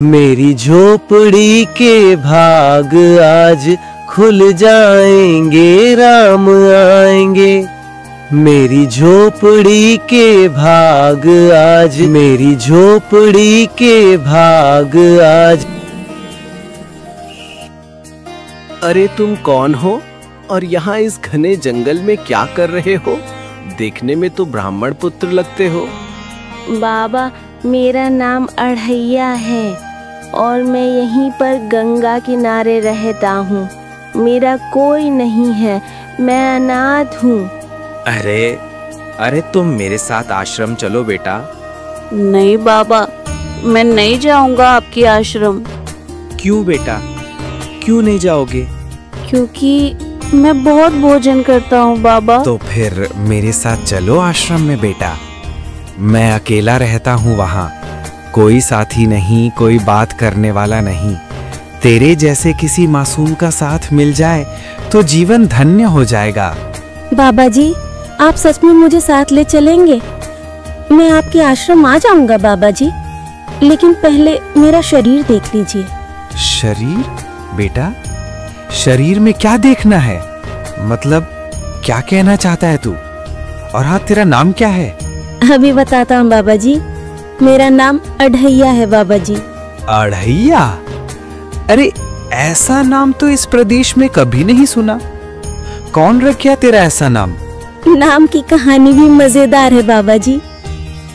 मेरी झोपड़ी के भाग आज खुल जाएंगे, राम आएंगे। मेरी झोपड़ी के भाग आज, मेरी झोपड़ी के भाग आज। अरे तुम कौन हो और यहाँ इस घने जंगल में क्या कर रहे हो? देखने में तो ब्राह्मण पुत्र लगते हो। बाबा, मेरा अढ़ अढ़ैया है और मैं यहीं पर गंगा किनारे रहता हूँ। मेरा कोई नहीं है, मैं अनाथ हूँ। अरे तुम मेरे साथ आश्रम चलो बेटा। नहीं बाबा, मैं नहीं जाऊंगा आपके आश्रम। क्यों बेटा, क्यों नहीं जाओगे? क्योंकि मैं बहुत भोजन करता हूँ बाबा। तो फिर मेरे साथ चलो आश्रम में बेटा। मैं अकेला रहता हूँ वहाँ, कोई साथी नहीं, कोई बात करने वाला नहीं। तेरे जैसे किसी मासूम का साथ मिल जाए तो जीवन धन्य हो जाएगा। बाबा जी, आप सच में मुझे साथ ले चलेंगे? मैं आपके आश्रम आ जाऊंगा बाबा जी, लेकिन पहले मेरा शरीर देख लीजिए। शरीर? बेटा, शरीर में क्या देखना है? मतलब क्या कहना चाहता है तू? और हाँ, तेरा नाम क्या है? अभी बताता हूँ बाबा जी। मेरा नाम अढ़ैया है बाबा जी। अढ़ैया? अरे ऐसा नाम तो इस प्रदेश में कभी नहीं सुना। कौन रखा तेरा ऐसा नाम? नाम की कहानी भी मजेदार है बाबा जी।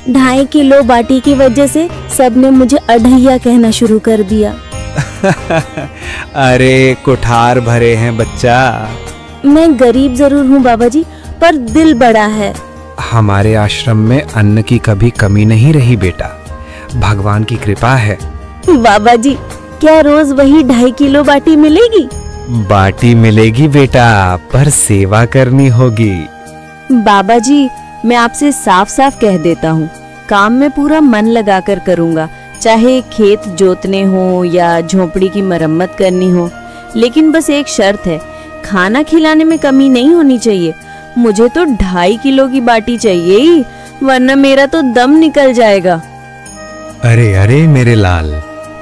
2.5 किलो बाटी की वजह से सबने मुझे अढ़ैया कहना शुरू कर दिया। अरे कुठार भरे हैं बच्चा। मैं गरीब जरूर हूँ बाबा जी, पर दिल बड़ा है। हमारे आश्रम में अन्न की कभी कमी नहीं रही बेटा, भगवान की कृपा है। बाबा जी, क्या रोज वही 2.5 किलो बाटी मिलेगी? बाटी मिलेगी बेटा, पर सेवा करनी होगी। बाबा जी, मैं आपसे साफ साफ कह देता हूँ, काम में पूरा मन लगाकर करूँगा, चाहे खेत जोतने हो या झोपड़ी की मरम्मत करनी हो। लेकिन बस एक शर्त है, खाना खिलाने में कमी नहीं होनी चाहिए। मुझे तो 2.5 किलो की बाटी चाहिए ही, वरना मेरा तो दम निकल जाएगा। अरे मेरे लाल,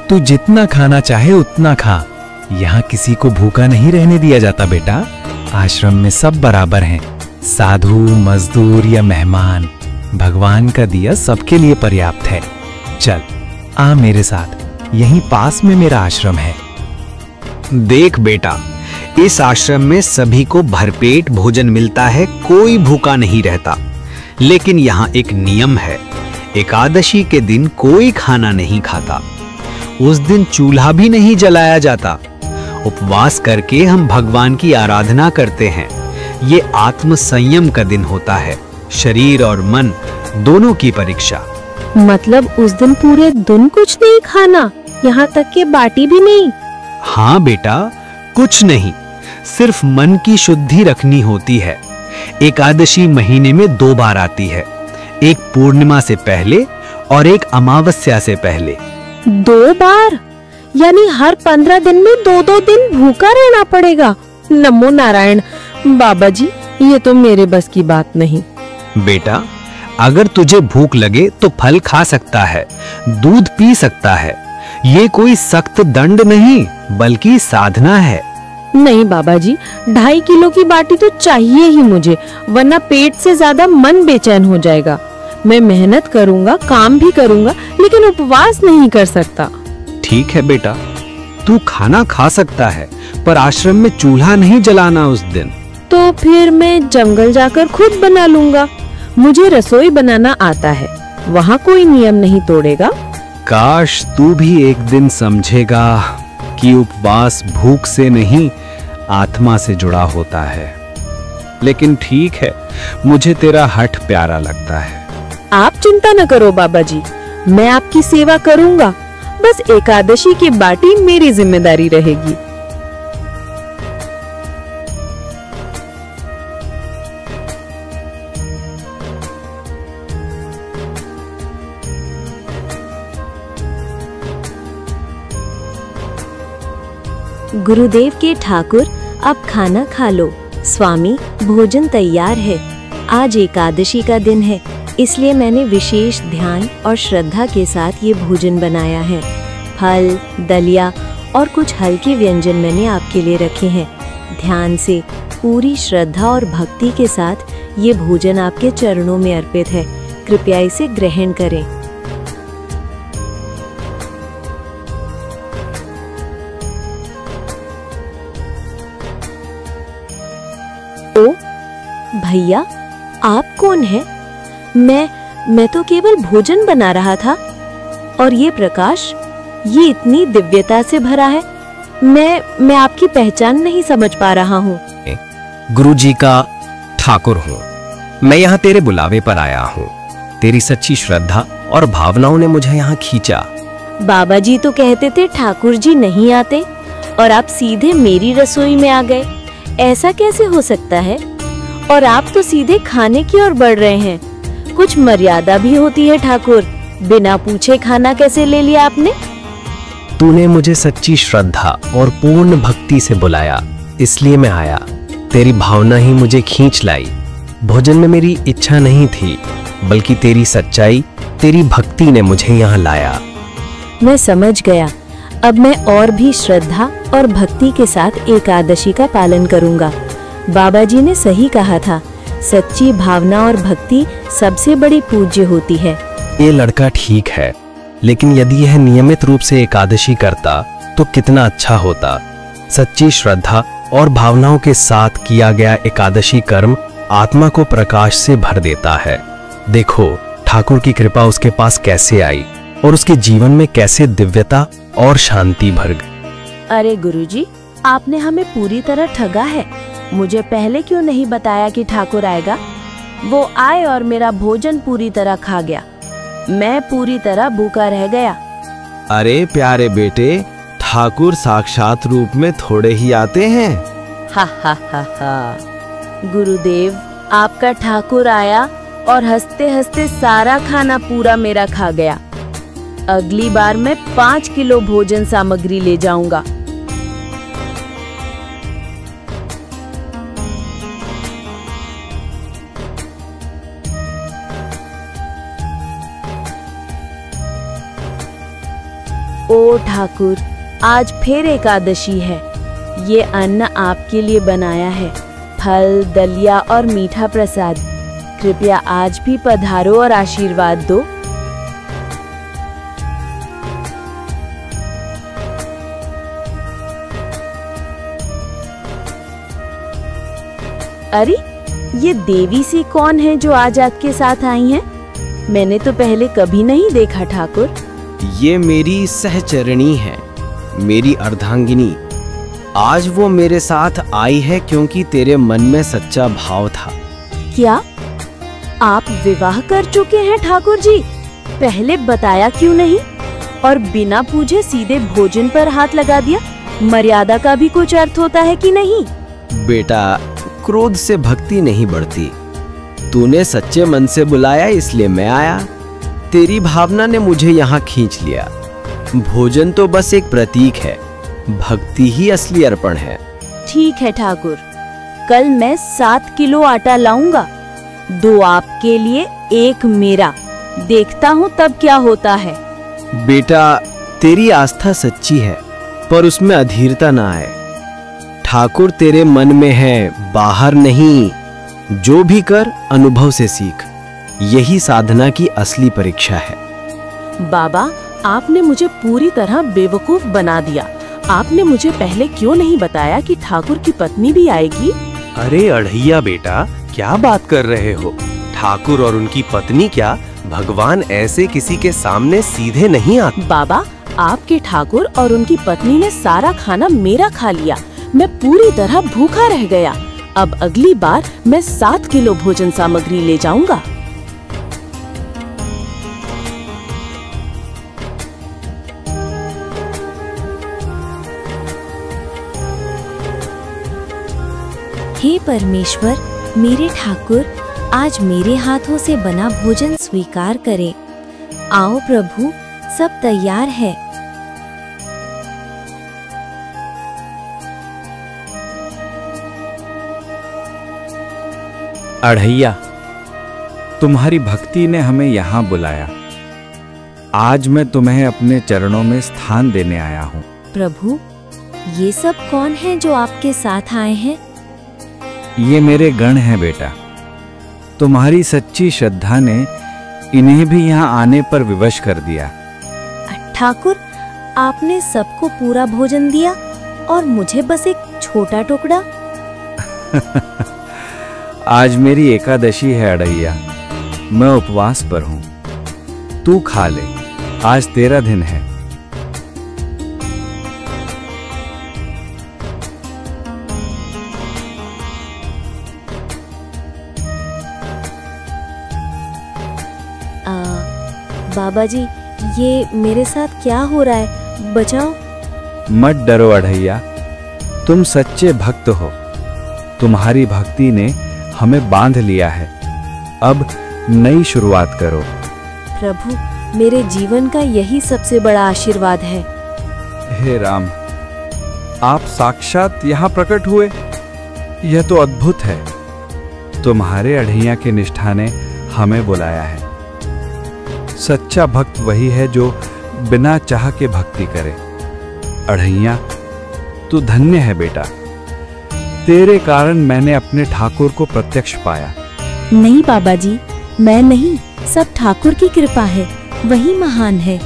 तू जितना खाना चाहे उतना खा। यहाँ किसी को भूखा नहीं रहने दिया जाता बेटा। आश्रम में सब बराबर हैं, साधु, मजदूर या मेहमान। भगवान का दिया सबके लिए पर्याप्त है। चल आ मेरे साथ, यहीं पास में मेरा आश्रम है। देख बेटा, इस आश्रम में सभी को भरपेट भोजन मिलता है, कोई भूखा नहीं रहता। लेकिन यहाँ एक नियम है, एकादशी के दिन कोई खाना नहीं खाता। उस दिन चूल्हा भी नहीं जलाया जाता। उपवास करके हम भगवान की आराधना करते हैं। ये आत्म संयम का दिन होता है, शरीर और मन दोनों की परीक्षा। मतलब उस दिन पूरे दिन कुछ नहीं खाना, यहाँ तक कि बाटी भी नहीं? हाँ बेटा, कुछ नहीं, सिर्फ मन की शुद्धि रखनी होती है। एकादशी महीने में 2 बार आती है, एक पूर्णिमा से पहले और एक अमावस्या से पहले। 2 बार? यानी हर 15 दिन में 2-2 दिन भूखा रहना पड़ेगा? नमो नारायण। बाबा जी, ये तो मेरे बस की बात नहीं। बेटा, अगर तुझे भूख लगे तो फल खा सकता है, दूध पी सकता है। ये कोई सख्त दंड नहीं, बल्कि साधना है। नहीं बाबा जी, 2.5 किलो की बाटी तो चाहिए ही मुझे, वरना पेट से ज्यादा मन बेचैन हो जाएगा। मैं मेहनत करूंगा, काम भी करूंगा, लेकिन उपवास नहीं कर सकता। ठीक है बेटा, तू खाना खा सकता है, पर आश्रम में चूल्हा नहीं जलाना उस दिन। तो फिर मैं जंगल जाकर खुद बना लूंगा। मुझे रसोई बनाना आता है, वहाँ कोई नियम नहीं तोड़ेगा। काश तू भी एक दिन समझेगा कि उपवास भूख से नहीं, आत्मा से जुड़ा होता है। लेकिन ठीक है, मुझे तेरा हठ प्यारा लगता है। आप चिंता न करो बाबा जी, मैं आपकी सेवा करूंगा। बस एकादशी की बाटी मेरी जिम्मेदारी रहेगी। गुरुदेव के ठाकुर, अब खाना खा लो। स्वामी, भोजन तैयार है। आज एकादशी का दिन है, इसलिए मैंने विशेष ध्यान और श्रद्धा के साथ ये भोजन बनाया है। फल, दलिया और कुछ हल्के व्यंजन मैंने आपके लिए रखे हैं। ध्यान से, पूरी श्रद्धा और भक्ति के साथ ये भोजन आपके चरणों में अर्पित है। कृपया इसे ग्रहण करें। ओ भैया, आप कौन हैं? मैं तो केवल भोजन बना रहा था, और ये प्रकाश, ये इतनी दिव्यता से भरा है। मैं आपकी पहचान नहीं समझ पा रहा हूँ। गुरुजी का ठाकुर हूँ। मैं यहाँ तेरे बुलावे पर आया हूँ। तेरी सच्ची श्रद्धा और भावनाओं ने मुझे यहाँ खींचा। बाबा जी तो कहते थे ठाकुर जी नहीं आते, और आप सीधे मेरी रसोई में आ गए। ऐसा कैसे हो सकता है? और आप तो सीधे खाने की ओर बढ़ रहे हैं। कुछ मर्यादा भी होती है ठाकुर। बिना पूछे खाना कैसे ले लिया आपने? तूने मुझे सच्ची श्रद्धा और पूर्ण भक्ति से बुलाया, इसलिए मैं आया। तेरी भावना ही मुझे खींच लाई। भोजन में मेरी इच्छा नहीं थी, बल्कि तेरी सच्चाई, तेरी भक्ति ने मुझे यहाँ लाया। मैं समझ गया। अब मैं और भी श्रद्धा और भक्ति के साथ एकादशी का पालन करूंगा। बाबा जी ने सही कहा था, सच्ची भावना और भक्ति सबसे बड़ी पूज्य होती है। ये लड़का ठीक है, लेकिन यदि यह नियमित रूप से एकादशी करता तो कितना अच्छा होता। सच्ची श्रद्धा और भावनाओं के साथ किया गया एकादशी कर्म आत्मा को प्रकाश से भर देता है। देखो ठाकुर की कृपा उसके पास कैसे आई और उसके जीवन में कैसे दिव्यता और शांति भर गई। अरे गुरुजी, आपने हमें पूरी तरह ठगा है। मुझे पहले क्यों नहीं बताया कि ठाकुर आएगा? वो आए और मेरा भोजन पूरी तरह खा गया। मैं पूरी तरह भूखा रह गया। अरे प्यारे बेटे, ठाकुर साक्षात रूप में थोड़े ही आते हैं। हा हा हा हा। गुरुदेव, आपका ठाकुर आया और हंसते हंसते सारा खाना पूरा मेरा खा गया। अगली बार मैं 5 किलो भोजन सामग्री ले जाऊंगा। ओ ठाकुर, आज फिर एकादशी है। ये अन्न आपके लिए बनाया है, फल, दलिया और मीठा प्रसाद। कृपया आज भी पधारो और आशीर्वाद दो। अरे, ये देवी सी कौन है जो आज आपके साथ आई हैं? मैंने तो पहले कभी नहीं देखा ठाकुर। ये मेरी सहचरणी है, मेरी अर्धांगिनी। आज वो मेरे साथ आई है क्योंकि तेरे मन में सच्चा भाव था। क्या आप विवाह कर चुके हैं ठाकुर जी? पहले बताया क्यों नहीं? और बिना पूछे सीधे भोजन पर हाथ लगा दिया। मर्यादा का भी कुछ अर्थ होता है कि नहीं? बेटा, क्रोध से भक्ति नहीं बढ़ती। तूने सच्चे मन से बुलाया, इसलिए मैं आया। तेरी भावना ने मुझे यहाँ खींच लिया। भोजन तो बस एक प्रतीक है, भक्ति ही असली अर्पण है। ठीक है ठाकुर, कल मैं 7 किलो आटा लाऊंगा। 2 आपके लिए, 1 मेरा। देखता हूँ तब क्या होता है। बेटा, तेरी आस्था सच्ची है, पर उसमें अधीरता ना आए। ठाकुर तेरे मन में है, बाहर नहीं। जो भी कर, अनुभव से सीख। यही साधना की असली परीक्षा है। बाबा, आपने मुझे पूरी तरह बेवकूफ बना दिया। आपने मुझे पहले क्यों नहीं बताया कि ठाकुर की पत्नी भी आएगी? अरे अढ़ैया बेटा, क्या बात कर रहे हो? ठाकुर और उनकी पत्नी क्या, भगवान ऐसे किसी के सामने सीधे नहीं आते। बाबा, आपके ठाकुर और उनकी पत्नी ने सारा खाना मेरा खा लिया। मैं पूरी तरह भूखा रह गया। अब अगली बार मैं 7 किलो भोजन सामग्री ले जाऊंगा। हे परमेश्वर, मेरे ठाकुर आज मेरे हाथों से बना भोजन स्वीकार करें। आओ प्रभु, सब तैयार है। अढ़ैया, तुम्हारी भक्ति ने हमें यहाँ बुलाया। आज मैं तुम्हें अपने चरणों में स्थान देने आया हूँ। प्रभु, ये सब कौन है जो आपके साथ आए हैं? ये मेरे गण हैं बेटा। तुम्हारी सच्ची श्रद्धा ने इन्हें भी यहाँ आने पर विवश कर दिया। ठाकुर, आपने सबको पूरा भोजन दिया और मुझे बस एक छोटा टुकड़ा। आज मेरी एकादशी है अड़ैया, मैं उपवास पर हूँ। तू खा ले, आज तेरा दिन है। बाबा जी, ये मेरे साथ क्या हो रहा है? बचाओ। मत डरो अढ़ैया, तुम सच्चे भक्त हो। तुम्हारी भक्ति ने हमें बांध लिया है। अब नई शुरुआत करो। प्रभु, मेरे जीवन का यही सबसे बड़ा आशीर्वाद है। हे राम, आप साक्षात यहाँ प्रकट हुए, यह तो अद्भुत है। तुम्हारे अढ़ैया की निष्ठा ने हमें बुलाया है। सच्चा भक्त वही है जो बिना चाह के भक्ति करे। अढ़ैया, तू धन्य है बेटा। तेरे कारण मैंने अपने ठाकुर को प्रत्यक्ष पाया। नहीं बाबा जी, मैं नहीं, सब ठाकुर की कृपा है, वही महान है।